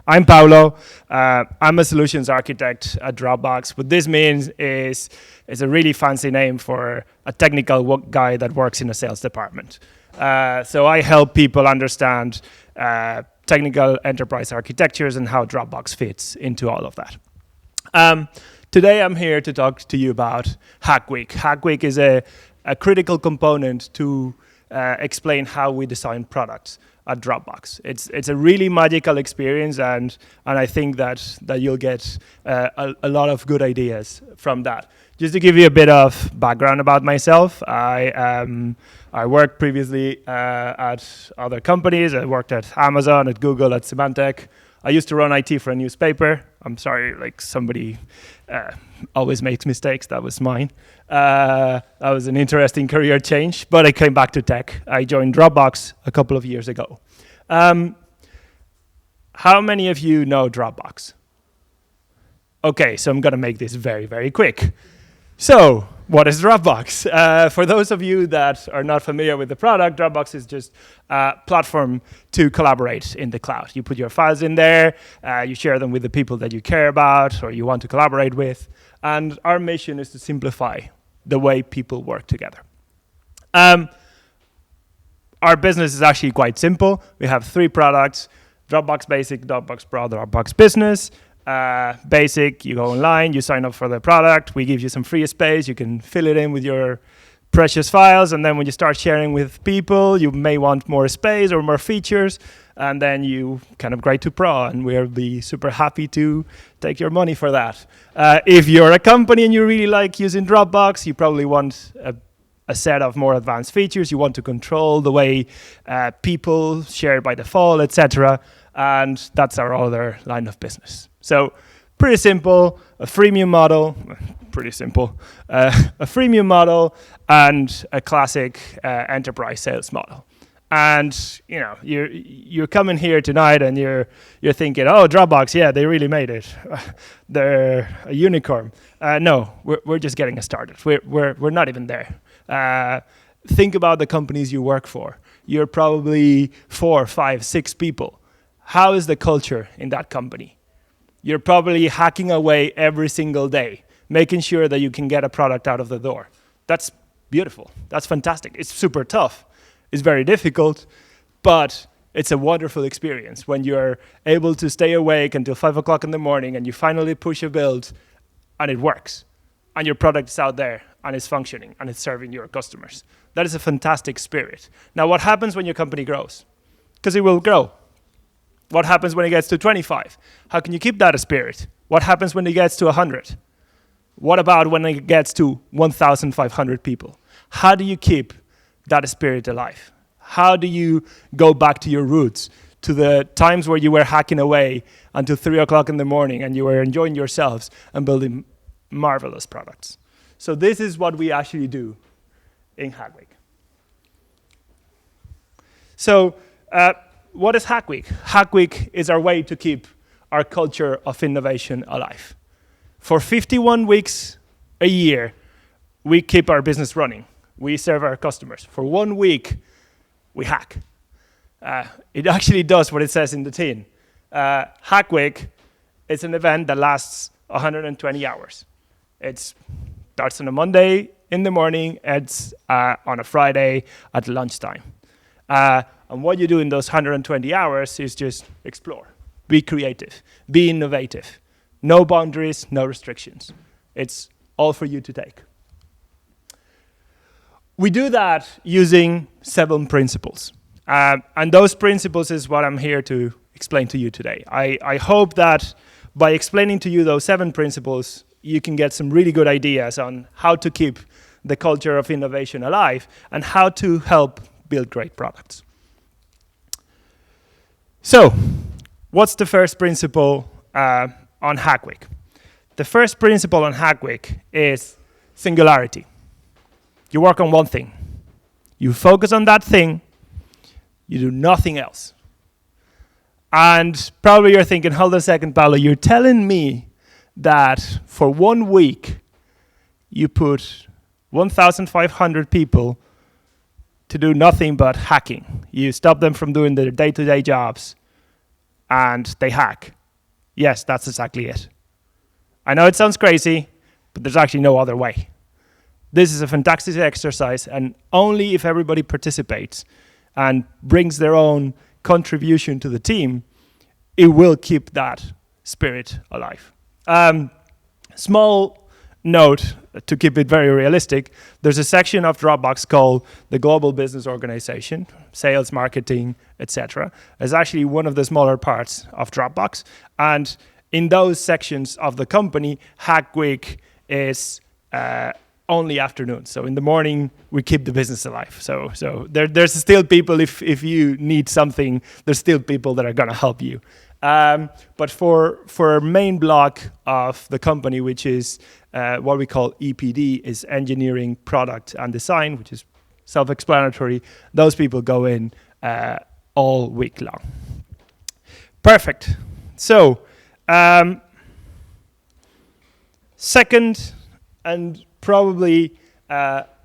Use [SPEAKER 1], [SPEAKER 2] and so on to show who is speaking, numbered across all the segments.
[SPEAKER 1] I'm Paolo. I'm a solutions architect at Dropbox. What this means is it's a really fancy name for a technical guy that works in a sales department. So I help people understand technical enterprise architectures and how Dropbox fits into all of that. Today I'm here to talk to you about Hack Week. Hack Week is a critical component to explain how we design products at Dropbox. It's a really magical experience, and I think that you'll get a lot of good ideas from that. Just to give you a bit of background about myself, I worked previously at other companies. I worked at Amazon, at Google, at Symantec. I used to run IT for a newspaper. I'm sorry, like somebody always makes mistakes. That was mine. That was an interesting career change, but I came back to tech. I joined Dropbox a couple of years ago. How many of you know Dropbox? Okay, so I'm going to make this very, very quick. So, what is Dropbox? For those of you that are not familiar with the product, Dropbox is just a platform to collaborate in the cloud. You put your files in there, you share them with the people that you care about or you want to collaborate with, and our mission is to simplify the way people work together. Our business is actually quite simple. We have 3 products: Dropbox Basic, Dropbox Pro, Dropbox Business. Basic, you go online, you sign up for the product, we give you some free space, you can fill it in with your precious files, and then when you start sharing with people, you may want more space or more features, and then you can upgrade to Pro, and we'll be super happy to take your money for that. If you're a company and you really like using Dropbox, you probably want a set of more advanced features, you want to control the way people share by default, etc., and that's our other line of business. So pretty simple, a freemium model, pretty simple, a freemium model and a classic enterprise sales model. And you know, you're coming here tonight and you're thinking, oh, Dropbox, yeah, they really made it. They're a unicorn. No, we're just getting started. We're not even there. Think about the companies you work for. You're probably 4, 5, 6 people. How is the culture in that company? You're probably hacking away every single day, making sure that you can get a product out of the door. That's beautiful. That's fantastic. It's super tough. It's very difficult, but it's a wonderful experience when you're able to stay awake until 5 o'clock in the morning and you finally push a build and it works. And your product is out there and it's functioning and it's serving your customers. That is a fantastic spirit. Now, what happens when your company grows? Because it will grow. What happens when it gets to 25? How can you keep that spirit? What happens when it gets to 100? What about when it gets to 1,500 people? How do you keep that spirit alive? How do you go back to your roots, to the times where you were hacking away until 3 o'clock in the morning and you were enjoying yourselves and building marvelous products? So this is what we actually do in Hack Week. So, what is Hack Week? Hack Week is our way to keep our culture of innovation alive. For 51 weeks a year, we keep our business running. We serve our customers. For 1 week, we hack. It actually does what it says in the tin. Hack Week is an event that lasts 120 hours. It starts on a Monday in the morning, ends on a Friday at lunchtime. And what you do in those 120 hours is just explore, be creative, be innovative. No boundaries, no restrictions. It's all for you to take. We do that using 7 principles. And those principles is what I'm here to explain to you today. I hope that by explaining to you those 7 principles, you can get some really good ideas on how to keep the culture of innovation alive and how to help build great products. So, what's the first principle on Hack Week? The first principle on Hack Week is singularity. You work on one thing. You focus on that thing. You do nothing else. And probably you're thinking, hold on a second, Paolo, you're telling me that for 1 week you put 1,500 people to do nothing but hacking. You stop them from doing their day-to-day jobs and they hack. Yes, that's exactly it. I know it sounds crazy, but there's actually no other way. This is a fantastic exercise, and only if everybody participates and brings their own contribution to the team, it will keep that spirit alive. Small note, to keep it very realistic, there's a section of Dropbox called the Global Business Organization, sales, marketing, etc. It's actually one of the smaller parts of Dropbox. And in those sections of the company, Hack Week is only afternoon. So in the morning, we keep the business alive. So there's still people, if you need something, there's still people that are going to help you. But for our main block of the company, which is what we call EPD, is engineering, product, and design, which is self-explanatory, those people go in all week long. Perfect. So, second and probably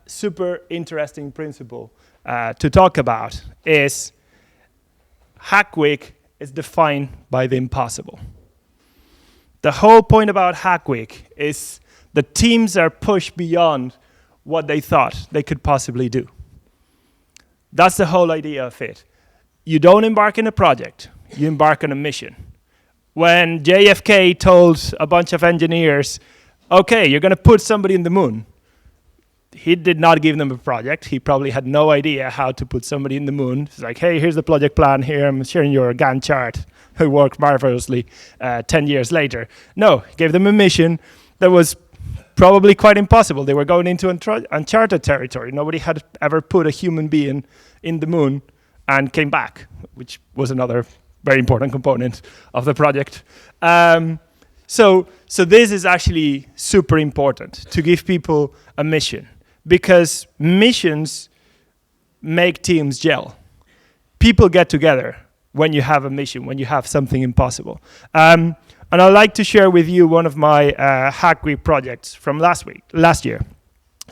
[SPEAKER 1] super interesting principle to talk about is Hack Week is defined by the impossible. The whole point about Hack Week is the teams are pushed beyond what they thought they could possibly do. That's the whole idea of it. You don't embark in a project, you embark on a mission. When JFK told a bunch of engineers, okay, you're going to put somebody in the moon, he did not give them a project. He probably had no idea how to put somebody in the moon. It's like, hey, here's the project plan here. I'm sharing your Gantt chart. It worked marvelously 10 years later. No, he gave them a mission that was probably quite impossible. They were going into uncharted territory. Nobody had ever put a human being in the moon and came back, which was another very important component of the project. So this is actually super important, to give people a mission, because missions make teams gel. People get together when you have a mission, when you have something impossible. And I'd like to share with you one of my Hack Week projects from last year.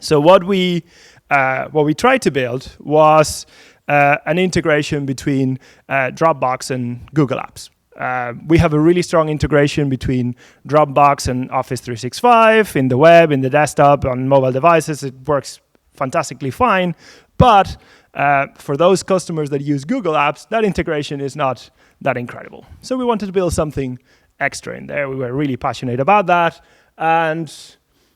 [SPEAKER 1] So what we tried to build was an integration between Dropbox and Google Apps. We have a really strong integration between Dropbox and Office 365 in the web, in the desktop, on mobile devices. It works fantastically fine. But for those customers that use Google Apps, that integration is not that incredible. So we wanted to build something extra in there. We were really passionate about that. And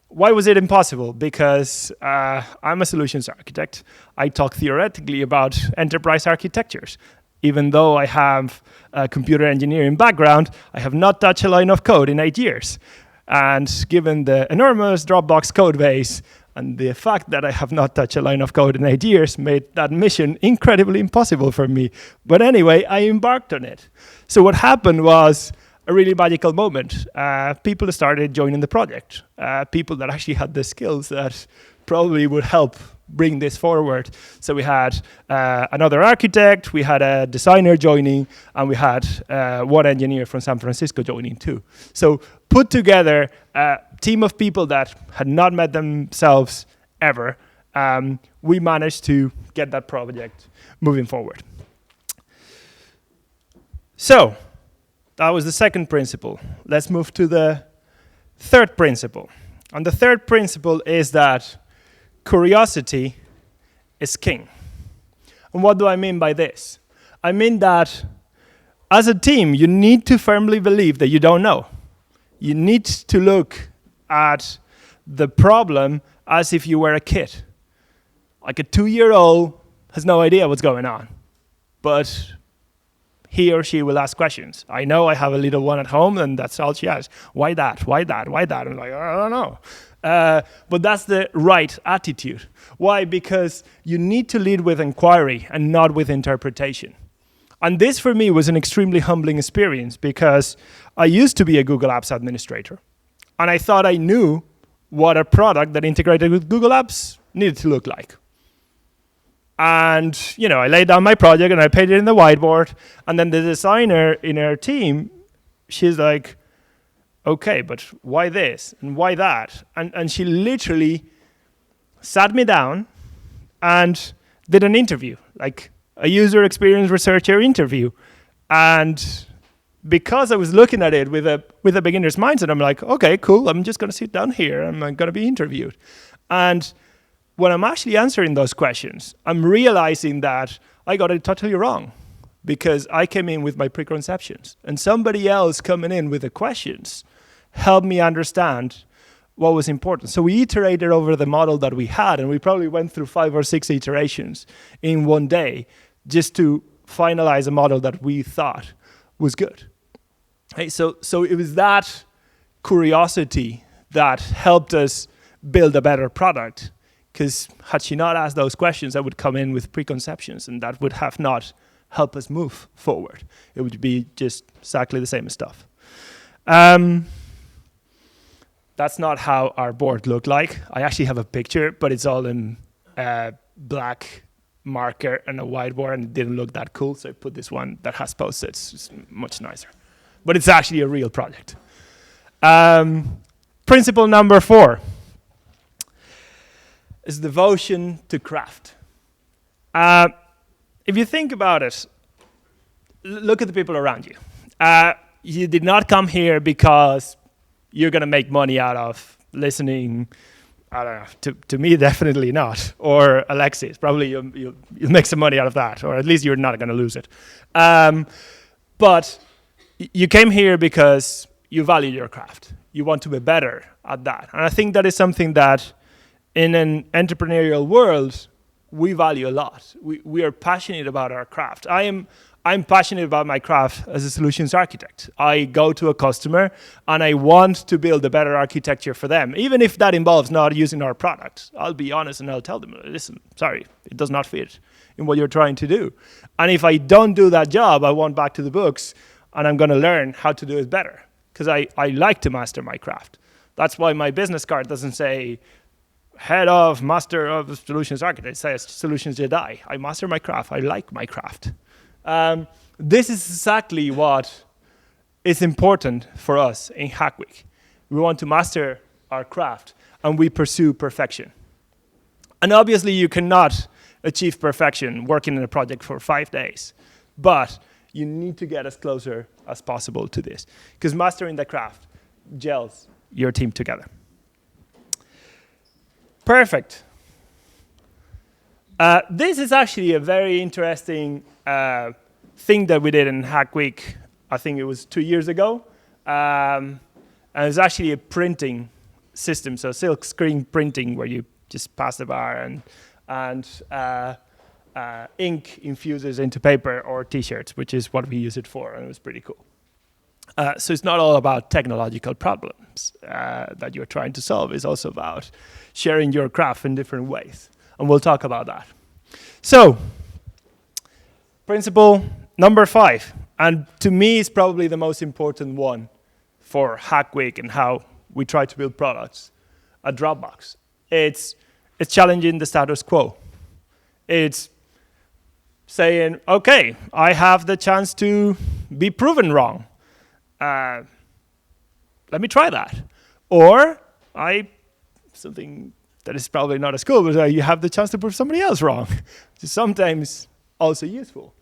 [SPEAKER 1] why was it impossible? Because I'm a solutions architect. I talk theoretically about enterprise architectures. Even though I have a computer engineering background, I have not touched a line of code in 8 years. And given the enormous Dropbox code base and the fact that I have not touched a line of code in 8 years made that mission incredibly impossible for me. But anyway, I embarked on it. So what happened was a really magical moment. People started joining the project. People that actually had the skills that probably would help bring this forward. So we had another architect, we had a designer joining, and we had one engineer from San Francisco joining too. So put together a team of people that had not met themselves ever. We managed to get that project moving forward. So that was the second principle. Let's move to the third principle. And the third principle is that curiosity is king. And what do I mean by this? I mean that as a team, you need to firmly believe that you don't know. You need to look at the problem as if you were a kid. Like a 2-year-old has no idea what's going on, but he or she will ask questions. I know I have a little one at home, and that's all she asks. Why that? Why that? Why that? I'm like, I don't know. But that's the right attitude. Why? Because you need to lead with inquiry and not with interpretation. And this, for me, was an extremely humbling experience because I used to be a Google Apps administrator. And I thought I knew what a product that integrated with Google Apps needed to look like. And, I laid down my project and I painted it in the whiteboard. And then the designer in our team, she's like, okay, but why this and why that? And she literally sat me down and did an interview, like a user experience researcher interview. And because I was looking at it with a beginner's mindset, I'm like, okay, cool. I'm just going to sit down here. I'm going to be interviewed. And when I'm actually answering those questions, I'm realizing that I got it totally wrong because I came in with my preconceptions, and somebody else coming in with the questions helped me understand what was important. So we iterated over the model that we had, and we probably went through 5 or 6 iterations in one day just to finalize a model that we thought was good. Hey, so it was that curiosity that helped us build a better product, because had she not asked those questions, I would come in with preconceptions, and that would have not helped us move forward. It would be just exactly the same stuff. That's not how our board looked like. I actually have a picture, but it's all in black marker and a whiteboard, and it didn't look that cool, so I put this one that has post-its. It's much nicer. But it's actually a real project. Principle number 4 is devotion to craft. If you think about it, look at the people around you. You did not come here because you're going to make money out of listening. I don't know. To me, definitely not. Or Alexis, probably you'll make some money out of that, or at least you're not going to lose it. But you came here because you value your craft. You want to be better at that. And I think that is something that in an entrepreneurial world, we value a lot. We are passionate about our craft. I'm passionate about my craft as a solutions architect. I go to a customer and I want to build a better architecture for them, even if that involves not using our product. I'll be honest and I'll tell them, listen, sorry, it does not fit in what you're trying to do. And if I don't do that job, I want back to the books and I'm going to learn how to do it better, because I like to master my craft. That's why my business card doesn't say head of master of solutions architect. It says solutions Jedi. I master my craft. I like my craft. This is exactly what is important for us in Hack Week. We want to master our craft, and we pursue perfection. And obviously, you cannot achieve perfection working in a project for 5 days, but you need to get as closer as possible to this, because mastering the craft gels your team together. Perfect. This is actually a very interesting thing that we did in Hack Week. I think it was 2 years ago. And it was actually a printing system, so silk screen printing, where you just pass the bar and ink infuses into paper or T-shirts, which is what we use it for, and it was pretty cool. So it's not all about technological problems that you're trying to solve. It's also about sharing your craft in different ways. And we'll talk about that. So, principle number 5, and to me it's probably the most important one for Hack Week and how we try to build products at Dropbox. It's challenging the status quo. It's saying, okay, I have the chance to be proven wrong. Let me try that. Or something that is probably not as cool, but you have the chance to prove somebody else wrong, which is sometimes also useful.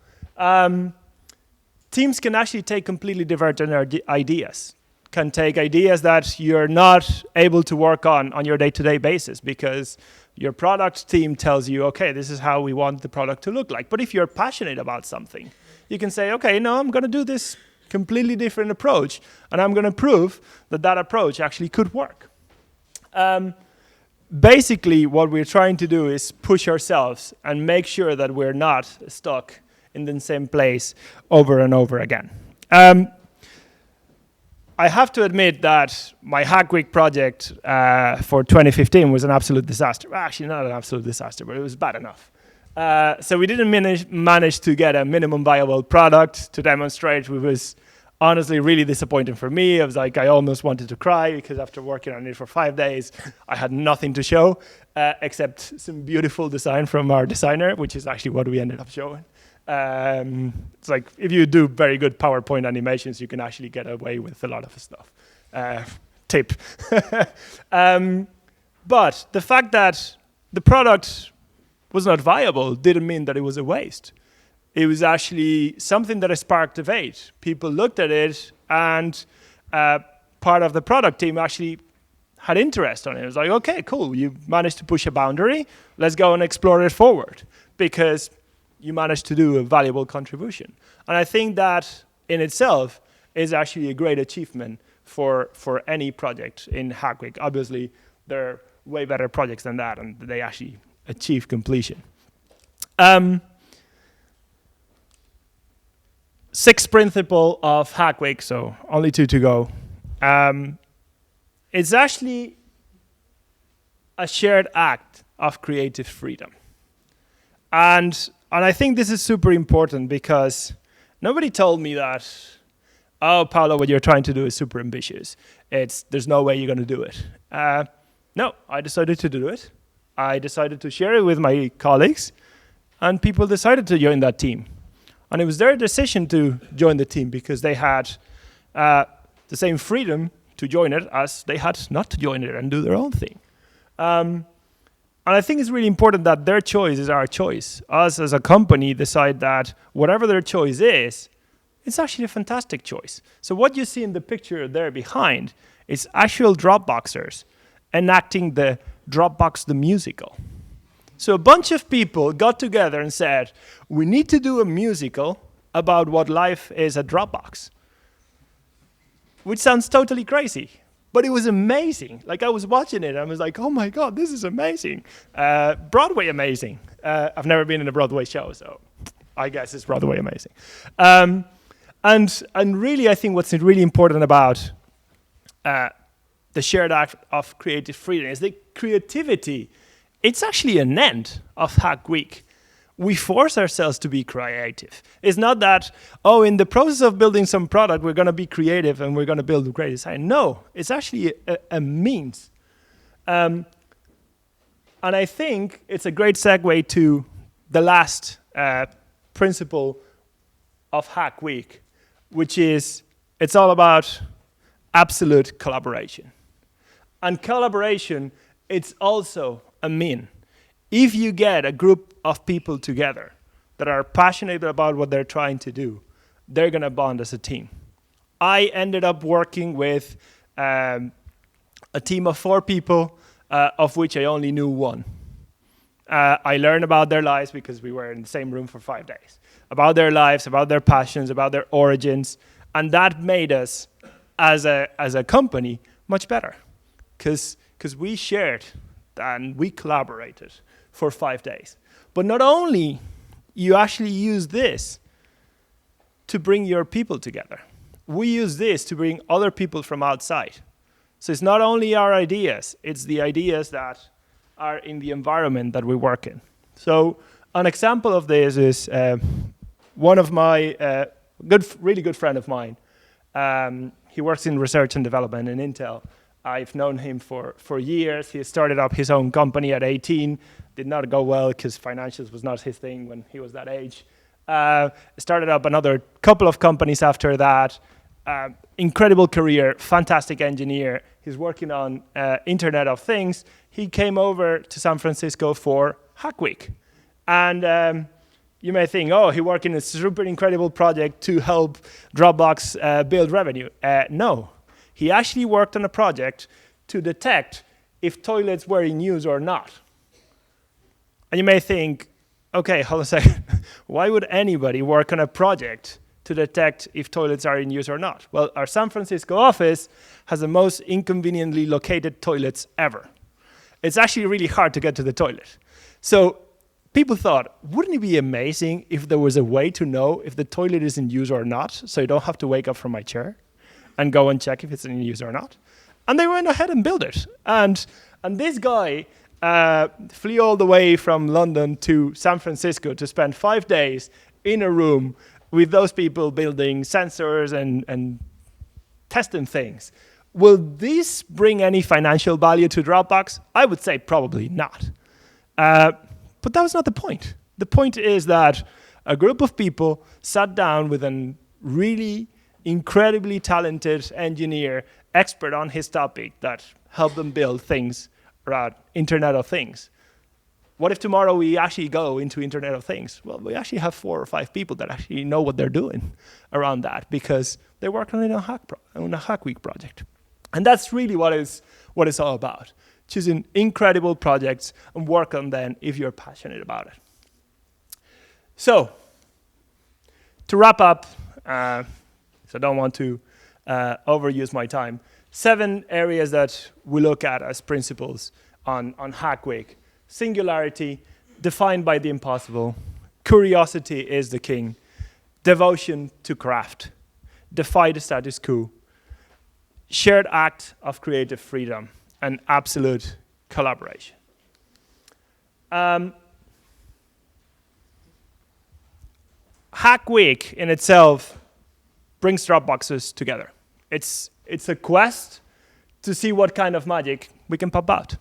[SPEAKER 1] Teams can actually take completely divergent ideas, can take ideas that you're not able to work on your day-to-day basis because your product team tells you, okay, this is how we want the product to look like. But if you're passionate about something, you can say, okay, no, I'm going to do this completely different approach, and I'm going to prove that that approach actually could work. Basically, what we're trying to do is push ourselves and make sure that we're not stuck in the same place over and over again. I have to admit that my Hack Week project for 2015 was an absolute disaster. Well, actually, not an absolute disaster, but it was bad enough. So we didn't manage to get a minimum viable product to demonstrate. It was honestly really disappointing for me. I was like, I almost wanted to cry because after working on it for 5 days, I had nothing to show except some beautiful design from our designer, which is actually what we ended up showing. It's like if you do very good PowerPoint animations, you can actually get away with a lot of stuff. Tip. But the fact that the product was not viable didn't mean that it was a waste. it was actually something that sparked debate. People looked at it, and part of the product team actually had interest on it. It was like, okay, cool, you managed to push a boundary. Let's go and explore it forward, because you managed to do a valuable contribution. And I think that in itself is actually a great achievement for any project in Hack Week. Obviously, there are way better projects than that, and they actually achieve completion. Sixth principle of Hack Week, so only 2 to go. It's actually a shared act of creative freedom. And I think this is super important, because nobody told me that, oh, Paolo, what you're trying to do is super ambitious. There's no way you're going to do it. No, I decided to do it. I decided to share it with my colleagues, and people decided to join that team. And it was their decision to join the team, because they had the same freedom to join it as they had not to join it and do their own thing. And I think it's really important that their choice is our choice. Us as a company decide that whatever their choice is, it's actually a fantastic choice. So what you see in the picture there behind is actual Dropboxers enacting the Dropbox the musical. So a bunch of people got together and said, we need to do a musical about what life is at Dropbox. Which sounds totally crazy, but it was amazing. Like, I was watching it, and I was like, oh my God, this is amazing. Broadway amazing. I've never been in a Broadway show, so I guess it's Broadway amazing. And really, I think what's really important about the shared act of creative freedom is that creativity, it's actually an end of Hack Week. We force ourselves to be creative. It's not that, oh, in the process of building some product, we're going to be creative and we're going to build a great design. No, it's actually a means. And I think it's a great segue to the last principle of Hack Week, which is it's all about absolute collaboration. And collaboration, it's also a mean. If you get a group of people together that are passionate about what they're trying to do, they're going to bond as a team. I ended up working with a team of 4 people, of which I only knew 1. I learned about their lives because we were in the same room for 5 days. About their lives, about their passions, about their origins. And that made us, as a company, much better. Because we shared and we collaborated for 5 days. But not only you actually use this to bring your people together. We use this to bring other people from outside. So it's not only our ideas, it's the ideas that are in the environment that we work in. So an example of this is one of my really good friend of mine. He works in research and development in Intel. I've known him for years. He started up his own company at 18. Did not go well because financials was not his thing when he was that age. Started up another couple of companies after that. Incredible career, fantastic engineer. He's working on Internet of Things. He came over to San Francisco for Hack Week. And you may think, oh, he worked in a super incredible project to help Dropbox build revenue. No. He actually worked on a project to detect if toilets were in use or not. And you may think, okay, hold on a second. Why would anybody work on a project to detect if toilets are in use or not? Well, our San Francisco office has the most inconveniently located toilets ever. It's actually really hard to get to the toilet. So people thought, wouldn't it be amazing if there was a way to know if the toilet is in use or not, so you don't have to wake up from my chair and go and check if it's in use or not? And they went ahead and built it. And this guy flew all the way from London to San Francisco to spend 5 days in a room with those people building sensors and testing things. Will this bring any financial value to Dropbox? I would say probably not. But that was not the point. The point is that a group of people sat down with a really incredibly talented engineer, expert on his topic, that helped them build things around Internet of Things. What if tomorrow we actually go into Internet of Things? Well, we actually have 4 or 5 people that actually know what they're doing around that because they work on a Hack Week project. And that's really what it's all about. Choosing incredible projects and work on them if you're passionate about it. So, to wrap up, so I don't want to overuse my time, 7 areas that we look at as principles on Hack Week. Singularity, defined by the impossible. Curiosity is the king. Devotion to craft. Defy the status quo. Shared act of creative freedom. And absolute collaboration. Hack Week in itself brings Dropboxes together. It's a quest to see what kind of magic we can pop out.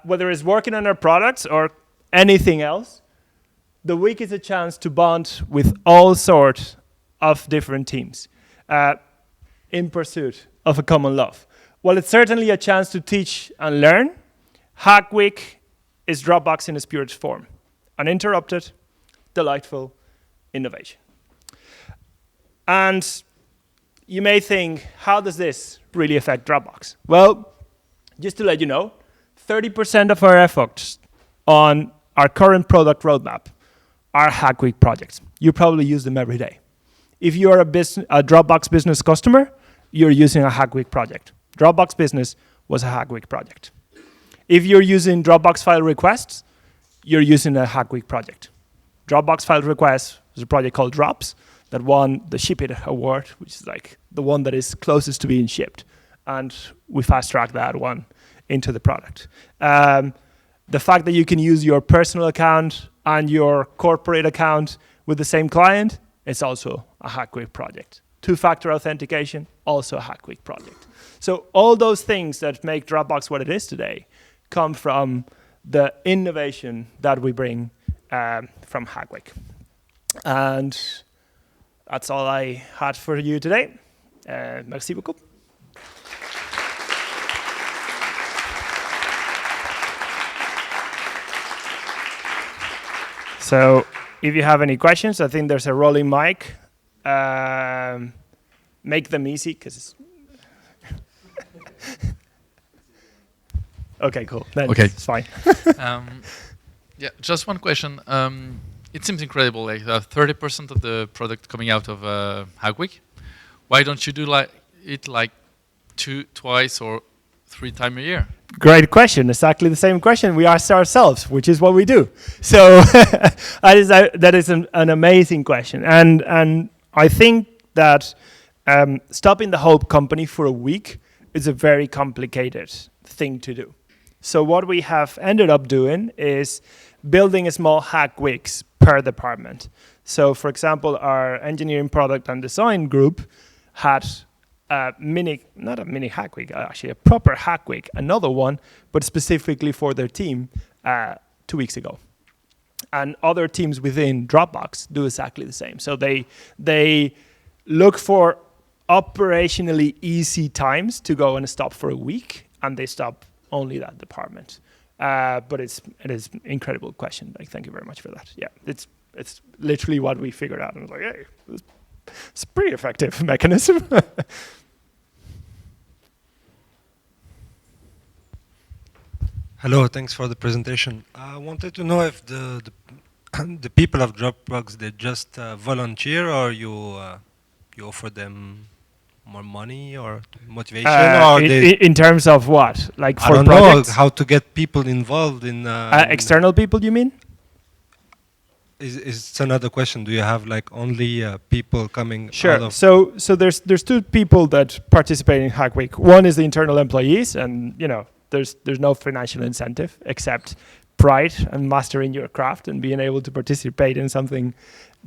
[SPEAKER 1] Whether it's working on our products or anything else, the week is a chance to bond with all sorts of different teams in pursuit of a common love. While it's certainly a chance to teach and learn, Hack Week is Dropbox in its purest form. Uninterrupted, delightful innovation. And you may think, how does this really affect Dropbox? Well, just to let you know, 30% of our efforts on our current product roadmap are Hack Week projects. You probably use them every day. If you are a Dropbox business customer, you're using a Hack Week project. Dropbox Business was a Hack Week project. If you're using Dropbox file requests, you're using a Hack Week project. Dropbox file requests was a project called Drops that won the Ship It Award, which is like the one that is closest to being shipped. And we fast-tracked that one into the product. The fact that you can use your personal account and your corporate account with the same client, it's also a Hack Week project. 2-factor authentication, also a Hack Week project. So all those things that make Dropbox what it is today come from the innovation that we bring from Hack Week. And that's all I had for you today. Merci beaucoup. So if you have any questions, I think there's a rolling mic. Make them easy, because okay, cool. Then
[SPEAKER 2] okay,
[SPEAKER 1] it's fine.
[SPEAKER 2] Yeah, just one question. It seems incredible, like 30% of the product coming out of Hack Week. Why don't you do it twice or 3 times a year?
[SPEAKER 1] Great question. Exactly the same question we ask ourselves, which is what we do. So that is an amazing question, and I think that stopping the whole company for a week is a very complicated thing to do. So what we have ended up doing is building a small Hack Weeks per department. So for example, our engineering, product and design group had not a mini Hack Week, actually a proper Hack Week, another one, but specifically for their team 2 weeks ago. And other teams within Dropbox do exactly the same. So they look for operationally easy times to go and stop for a week, and they stop only that department. But it is incredible question. Like, thank you very much for that. Yeah, it's literally what we figured out. And I was like, hey, it's a pretty effective mechanism.
[SPEAKER 3] Hello, thanks for the presentation. I wanted to know if the people of Dropbox, they just volunteer, or you offer them more money or motivation, or
[SPEAKER 1] in terms of what? Like for
[SPEAKER 3] I don't
[SPEAKER 1] projects?
[SPEAKER 3] know how to get people involved in
[SPEAKER 1] external people, you mean?
[SPEAKER 3] It's another question. Do you have like only people coming?
[SPEAKER 1] Sure.
[SPEAKER 3] Out of
[SPEAKER 1] So there's 2 people that participate in Hack Week. One is the internal employees, and there's no financial incentive except pride and mastering your craft and being able to participate in something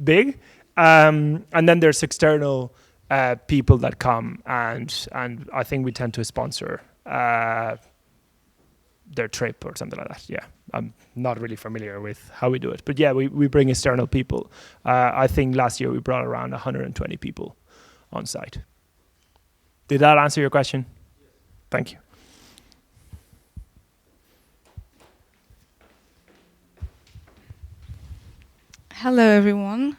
[SPEAKER 1] big. And then there's external people that come, and I think we tend to sponsor their trip or something like that. Yeah, I'm not really familiar with how we do it, but yeah, we bring external people. I think last year we brought around 120 people on site. Did that answer your question? Thank you.
[SPEAKER 4] Hello, everyone.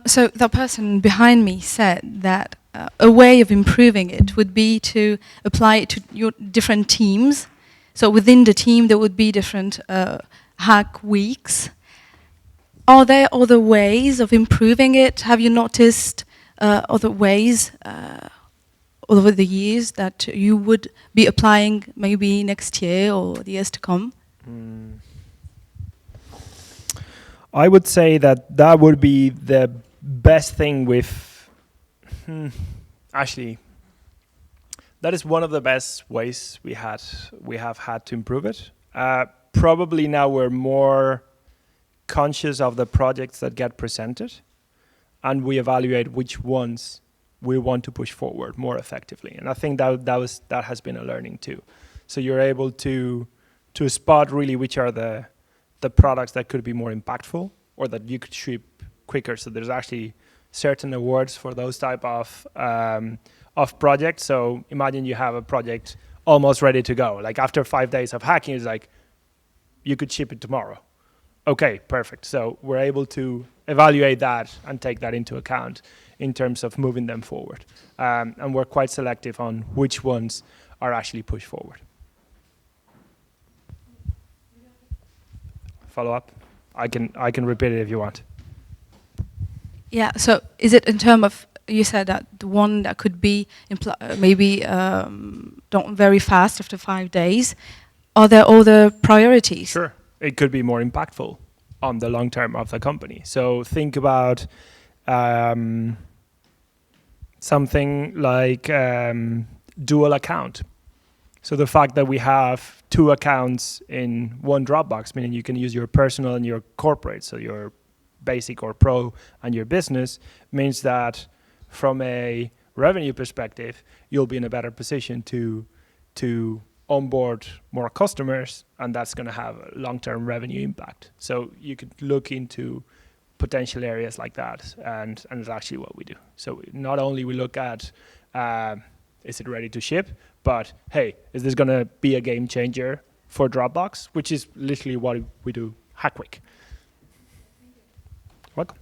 [SPEAKER 4] So the person behind me said that a way of improving it would be to apply it to your different teams. So within the team, there would be different hack weeks. Are there other ways of improving it? Have you noticed other ways over the years that you would be applying maybe next year or the years to come?
[SPEAKER 1] I would say that would be the best thing with... Actually, that is one of the best ways we have had to improve it. Probably now we're more conscious of the projects that get presented, and we evaluate which ones we want to push forward more effectively. And I think that has been a learning too. So you're able to spot really which are the products that could be more impactful or that you could ship quicker. So there's actually certain awards for those type of projects. So imagine you have a project almost ready to go. Like after 5 days of hacking, it's like, you could ship it tomorrow. Okay, perfect. So we're able to evaluate that and take that into account in terms of moving them forward. And we're quite selective on which ones are actually pushed forward. Follow up? I can repeat it if you want.
[SPEAKER 4] Yeah, so is it in terms of, you said that the one that could be maybe done very fast after 5 days, are there other priorities?
[SPEAKER 1] Sure, it could be more impactful on the long term of the company. So think about something like dual account. So the fact that we have 2 accounts in one Dropbox, meaning you can use your personal and your corporate, so your basic or pro and your business, means that from a revenue perspective, you'll be in a better position to onboard more customers, and that's going to have a long-term revenue impact. So you could look into potential areas like that, and it's actually what we do. So not only we look at is it ready to ship, but hey, is this going to be a game changer for Dropbox, which is literally what we do, hack week. Welcome.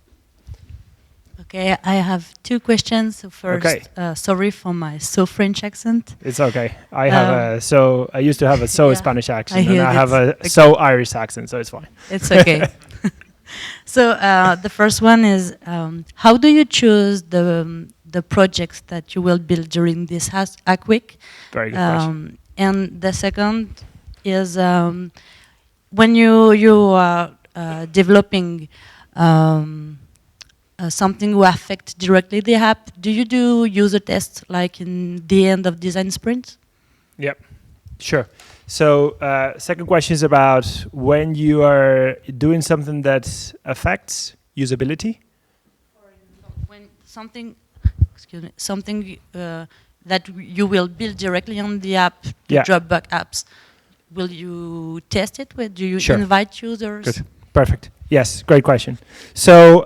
[SPEAKER 5] Okay, I have 2 questions. So first,
[SPEAKER 1] Okay.
[SPEAKER 5] Sorry for my French accent.
[SPEAKER 1] It's okay. I used to have a
[SPEAKER 5] yeah,
[SPEAKER 1] Spanish
[SPEAKER 5] I
[SPEAKER 1] accent, and
[SPEAKER 5] hear
[SPEAKER 1] I have a
[SPEAKER 5] Okay.
[SPEAKER 1] Irish accent, so it's fine.
[SPEAKER 5] It's okay. So the first one is, how do you choose the projects that you will build during this hack week?
[SPEAKER 1] Very good question.
[SPEAKER 5] And the second is, when you are developing something will affect directly the app, do you do user tests like in the end of design sprints?
[SPEAKER 1] Yep, sure. So second question is about when you are doing something that affects usability.
[SPEAKER 5] Or when something, something that you will build directly on the app, the
[SPEAKER 1] Yeah.
[SPEAKER 5] Dropbox apps, will you test it? Do you
[SPEAKER 1] Sure.
[SPEAKER 5] invite users?
[SPEAKER 1] Good, perfect. Yes, great question. So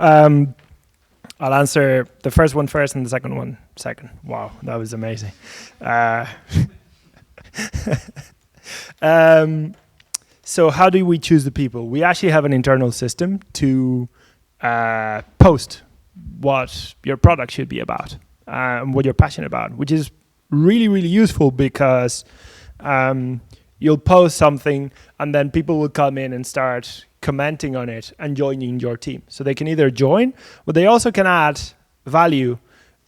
[SPEAKER 1] I'll answer the first one first and the second one second. Wow, that was amazing. So how do we choose the people? We actually have an internal system to post what your product should be about, what you're passionate about, which is really, really useful because you'll post something and then people will come in and start commenting on it and joining your team. So they can either join, but they also can add value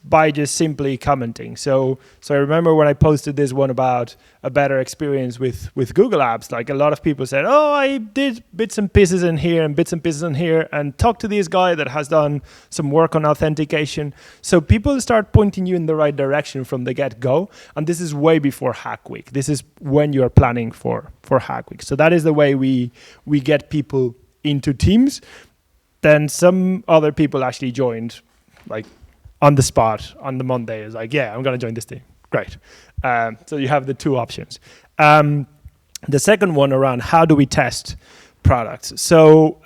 [SPEAKER 1] by just simply commenting. So I remember when I posted this one about a better experience with Google Apps, like a lot of people said, oh, I did bits and pieces in here and bits and pieces in here and talked to this guy that has done some work on authentication. So people start pointing you in the right direction from the get-go. And this is way before Hack Week. This is when you're planning for Hack Week. So that is the way we get people into teams. Then some other people actually joined, like on the spot on the Monday. Is like, yeah, I'm going to join this team. Great. So you have the 2 options. The second one around how do we test products. So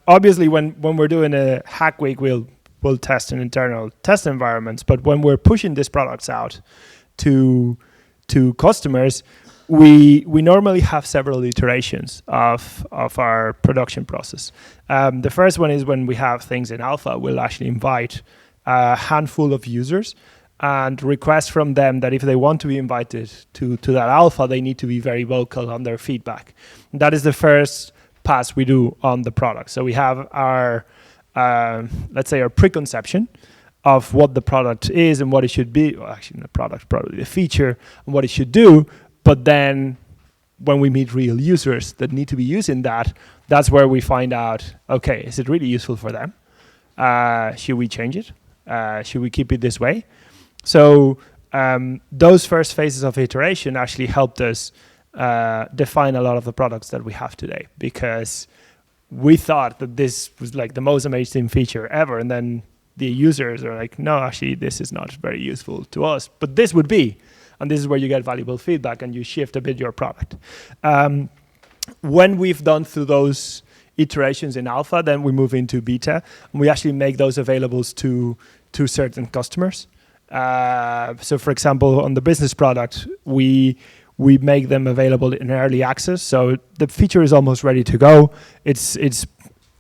[SPEAKER 1] obviously when we're doing a Hack Week, we'll test in internal test environments. But when we're pushing these products out to customers, we normally have several iterations of our production process. The first one is when we have things in alpha, we'll actually invite a handful of users and request from them that if they want to be invited to that alpha, they need to be very vocal on their feedback. And that is the first pass we do on the product. So we have our, let's say, our preconception of what the product is and what it should be. Well, actually, the product, probably the feature, and what it should do. But then when we meet real users that need to be using that, that's where we find out, okay, is it really useful for them? Should we change it? Should we keep it this way? So those first phases of iteration actually helped us define a lot of the products that we have today, because we thought that this was like the most amazing feature ever. And then the users are like, no, actually, this is not very useful to us, but this would be. And this is where you get valuable feedback and you shift a bit your product. When we've done through those iterations in alpha, then we move into beta, and we actually make those available to certain customers. So for example, on the business product, we make them available in early access. So the feature is almost ready to go. It's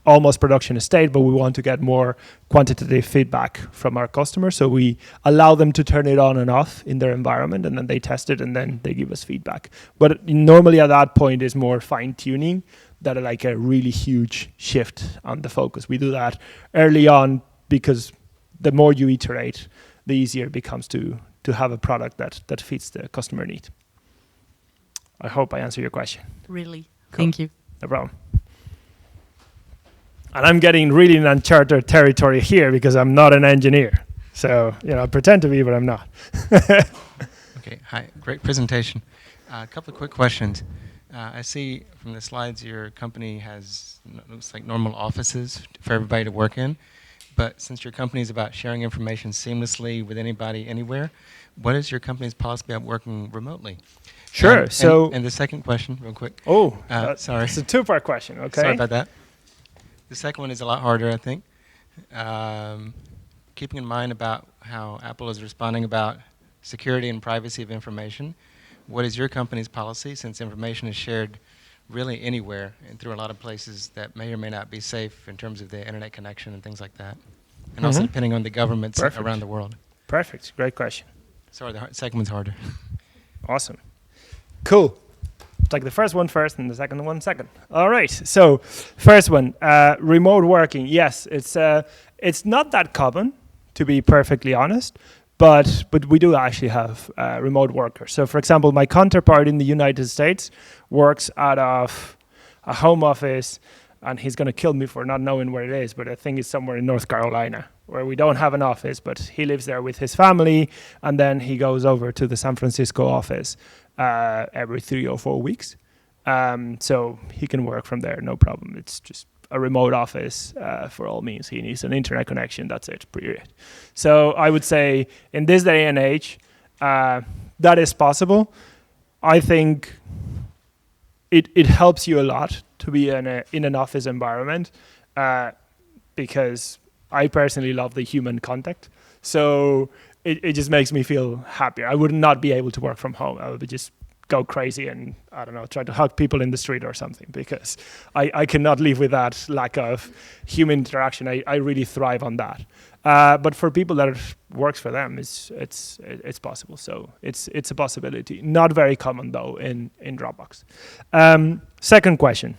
[SPEAKER 1] almost production state, but we want to get more quantitative feedback from our customers. So we allow them to turn it on and off in their environment, and then they test it, and then they give us feedback. But normally at that point is more fine tuning that are like a really huge shift on the focus. We do that early on because the more you iterate, the easier it becomes to have a product that fits the customer need. I hope I answered your question.
[SPEAKER 5] Really.
[SPEAKER 1] Cool.
[SPEAKER 5] Thank you.
[SPEAKER 1] No problem. And I'm getting really in uncharted territory here because I'm not an engineer. So, I pretend to be, but I'm not.
[SPEAKER 6] Okay, hi, great presentation. A couple of quick questions. I see from the slides your company has, looks like normal offices for everybody to work in. But since your company is about sharing information seamlessly with anybody, anywhere, what is your company's policy about working remotely?
[SPEAKER 1] Sure.
[SPEAKER 6] And the second question, real quick.
[SPEAKER 1] Oh,
[SPEAKER 6] sorry.
[SPEAKER 1] It's a two-part question, okay?
[SPEAKER 6] Sorry about that. The second one is a lot harder, I think. Keeping in mind about how Apple is responding about security and privacy of information, what is your company's policy since information is shared really anywhere and through a lot of places that may or may not be safe in terms of the internet connection and things like that? And also depending on the governments around the world.
[SPEAKER 1] Perfect. Great question.
[SPEAKER 6] Sorry, the second one's harder.
[SPEAKER 1] Awesome. Cool. Like the first one first and the second one second. All right. So first one, remote working. Yes, it's not that common, to be perfectly honest, but we do actually have remote workers. So for example, my counterpart in the United States works out of a home office, and he's going to kill me for not knowing where it is, but I think it's somewhere in North Carolina where we don't have an office, but he lives there with his family, and then he goes over to the San Francisco office every 3 or 4 weeks. So he can work from there, no problem. It's just a remote office for all means. He needs an internet connection, that's it, period. So I would say in this day and age, that is possible. I think it helps you a lot to be in an office environment because I personally love the human contact. So it just makes me feel happier. I would not be able to work from home. I would just go crazy and, I don't know, try to hug people in the street or something, because I cannot live with that lack of human interaction. I really thrive on that. But for people that it works for them, it's possible. So it's a possibility. Not very common though in Dropbox. Second question.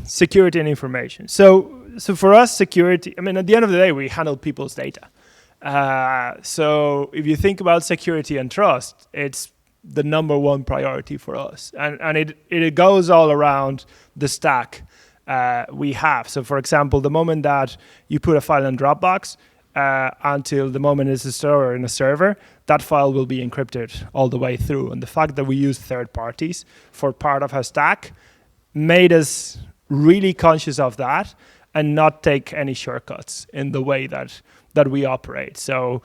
[SPEAKER 1] Security and information. So for us, security, I mean, at the end of the day, we handle people's data. So if you think about security and trust, it's the number one priority for us. And it goes all around the stack we have. So for example, the moment that you put a file in Dropbox, until the moment it's stored in a server, that file will be encrypted all the way through. And the fact that we use third parties for part of our stack made us really conscious of that and not take any shortcuts in the way that we operate. So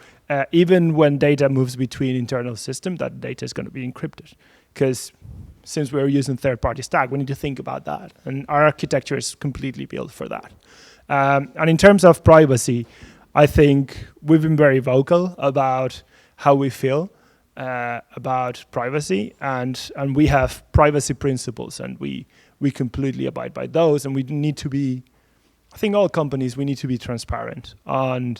[SPEAKER 1] even when data moves between internal systems, that data is going to be encrypted. Because since we're using third-party stack, we need to think about that. And our architecture is completely built for that. And in terms of privacy, I think we've been very vocal about how we feel about privacy, and we have privacy principles, and we completely abide by those, and we need to be, I think all companies, we need to be transparent on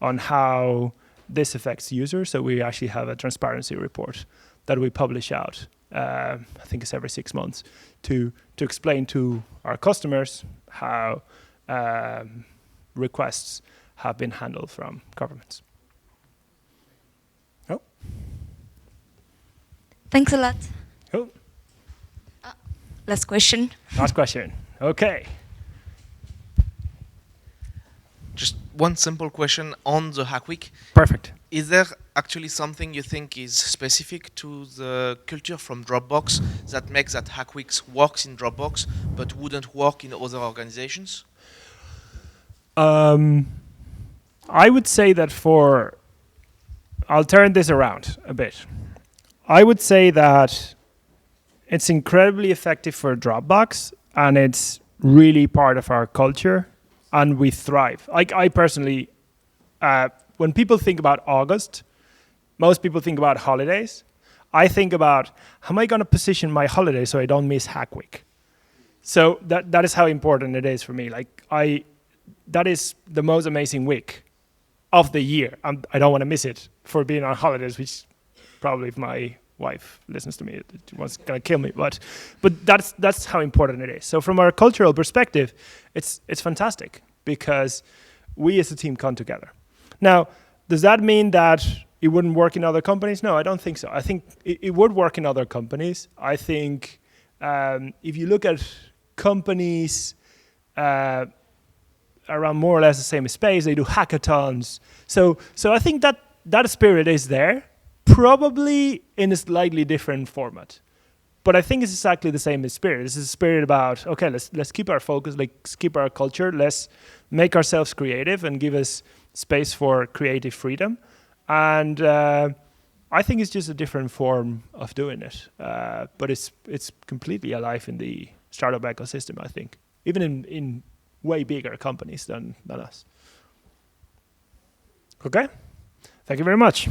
[SPEAKER 1] how this affects users. So we actually have a transparency report that we publish out, I think it's every 6 months, to explain to our customers how requests have been handled from governments. Oh.
[SPEAKER 7] Thanks a lot.
[SPEAKER 1] Cool.
[SPEAKER 7] Last question.
[SPEAKER 1] Last question. Okay.
[SPEAKER 8] Just one simple question on the Hack Week.
[SPEAKER 1] Perfect.
[SPEAKER 8] Is there actually something you think is specific to the culture from Dropbox that makes that Hack Weeks works in Dropbox but wouldn't work in other organizations?
[SPEAKER 1] I would say that I'll turn this around a bit. I would say that it's incredibly effective for Dropbox, and it's really part of our culture, and we thrive. Like I personally, when people think about August, most people think about holidays. I think about, how am I going to position my holiday so I don't miss Hack Week? So that is how important it is for me. Like that is the most amazing week of the year. I don't want to miss it for being on holidays, which probably if my wife listens to me, it's gonna kill me. But that's how important it is. So from our cultural perspective, it's fantastic because we as a team come together. Now, does that mean that it wouldn't work in other companies? No, I don't think so. I think it would work in other companies. I think if you look at companies around more or less the same space, they do hackathons. So I think that spirit is there, probably in a slightly different format. But I think it's exactly the same spirit. This is a spirit about, okay, let's keep our focus, let's keep our culture, let's make ourselves creative and give us space for creative freedom. And I think it's just a different form of doing it. But it's completely alive in the startup ecosystem, I think, even in way bigger companies than us. Okay? Thank you very much.